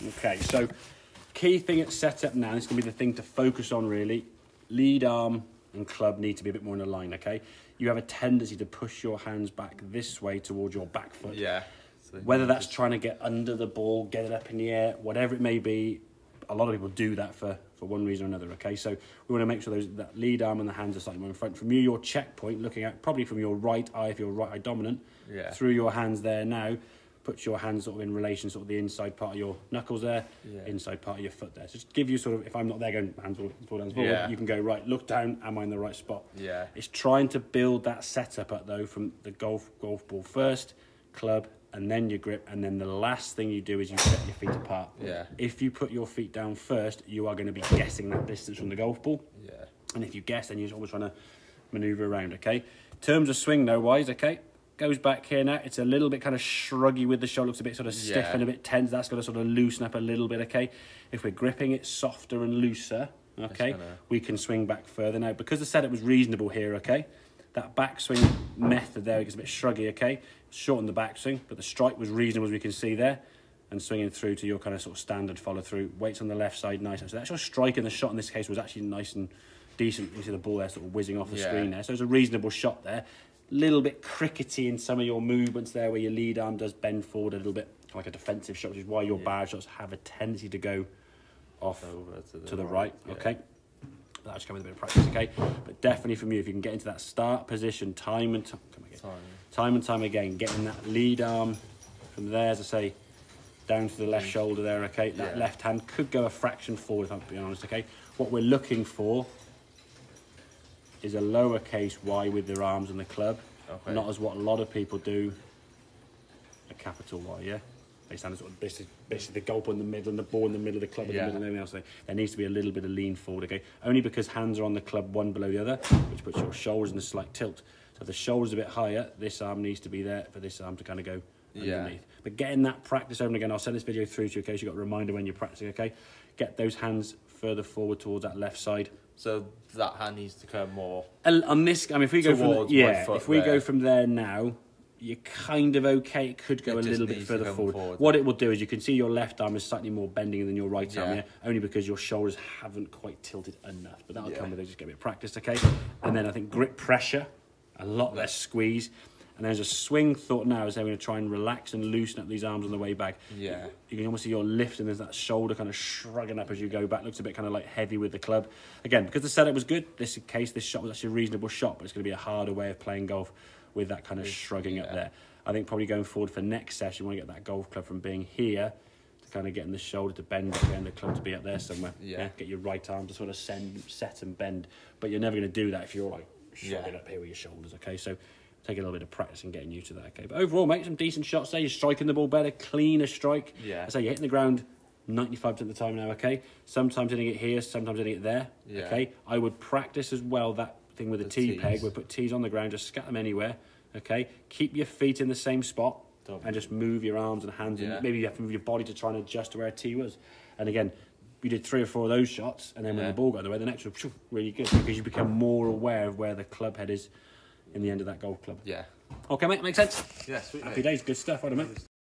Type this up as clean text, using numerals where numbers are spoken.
Okay, so key thing at setup now, this is going to be the thing to focus on really. Lead arm and club need to be a bit more in a line, okay? You have a tendency to push your hands back this way towards your back foot. Yeah. So Whether that's trying to get under the ball, get it up in the air, whatever it may be, a lot of people do that for one reason or another, okay? So we want to make sure that lead arm and the hands are slightly more in front. From you, your checkpoint, looking at probably from your right eye, if you're right eye dominant, through your hands there now, put your hands sort of in relation, sort of the inside part of your knuckles there, inside part of your foot there. So just give you sort of, if I'm not there going hands forward, you can go right, look down, am I in the right spot? Yeah. It's trying to build that setup up though from the golf ball first, club, and then your grip, and then the last thing you do is you set your feet apart. Yeah. If you put your feet down first, you are going to be guessing that distance from the golf ball. Yeah. And if you guess, then you're always trying to manoeuvre around, okay? In terms of swing though, wise, okay? Goes back here now. It's a little bit kind of shruggy with the shoulder. Looks a bit sort of stiff and a bit tense. That's got to sort of loosen up a little bit, okay? If we're gripping it softer and looser, okay, we can swing back further. Now, because the setup was reasonable here, okay, that backswing method there gets a bit shruggy, okay? Shorten the backswing, but the strike was reasonable as we can see there, and swinging through to your kind of sort of standard follow through. Weights on the left side, nice. So the actual strike in the shot in this case was actually nice and decent. You see the ball there sort of whizzing off the screen there. So it's a reasonable shot there. Little bit crickety in some of your movements there where your lead arm does bend forward a little bit, like a defensive shot, which is why your barrage shots have a tendency to go off over to the right, okay? That's coming with a bit of practice, okay? But definitely from you, if you can get into that start position time and time again, getting that lead arm from there, as I say, down to the left shoulder there, okay? That left hand could go a fraction forward, if I'm being honest, okay? What we're looking for is a lowercase y with their arms and the club, not as what a lot of people do, a capital Y, yeah? They stand as sort of basically the golf in the middle and the ball in the middle, the club in the middle, and everything else. There needs to be a little bit of lean forward, okay? Only because hands are on the club one below the other, which puts your shoulders in a slight tilt. So if the shoulder's a bit higher, this arm needs to be there for this arm to kind of go underneath. But getting that practice over and again, I'll send this video through to you, okay? So you've got a reminder when you're practicing, okay? Get those hands further forward towards that left side. So that hand needs to come more. On this, I mean, if we go from if we go from there now, you're kind of okay. It could go a little bit further forward. What it will do is you can see your left arm is slightly more bending than your right arm, only because your shoulders haven't quite tilted enough. But that'll come with it. Just get a bit of practice, okay? And then I think grip pressure, a lot less squeeze. And there's a swing thought now as they're going to try and relax and loosen up these arms on the way back. Yeah. You can almost see your lift and there's that shoulder kind of shrugging up as you go back. Looks a bit kind of like heavy with the club. Again, because the setup was good, this shot was actually a reasonable shot, but it's going to be a harder way of playing golf with that kind of shrugging up there. I think probably going forward for next session, you want to get that golf club from being here to kind of getting the shoulder to bend up and the club to be up there somewhere. Yeah. Get your right arm to sort of set and bend. But you're never going to do that if you're like shrugging up here with your shoulders, okay? So take a little bit of practice and getting used to that, okay? But overall, make some decent shots there. You're striking the ball better, cleaner strike. I say you're hitting the ground 95% of the time now, okay? Sometimes hitting it here, sometimes hitting it there, okay? I would practice as well that thing with the tee peg. We'll put tees on the ground, just scat them anywhere, okay? Keep your feet in the same spot and just move your arms and hands. And maybe you have to move your body to try and adjust to where a tee was. And again, you did 3 or 4 of those shots, and then when the ball got away, the next one, really good, because you become more aware of where the club head is in the end of that golf club. Okay, mate, makes sense? Yeah, sweet, Happy days, good stuff, right, mate?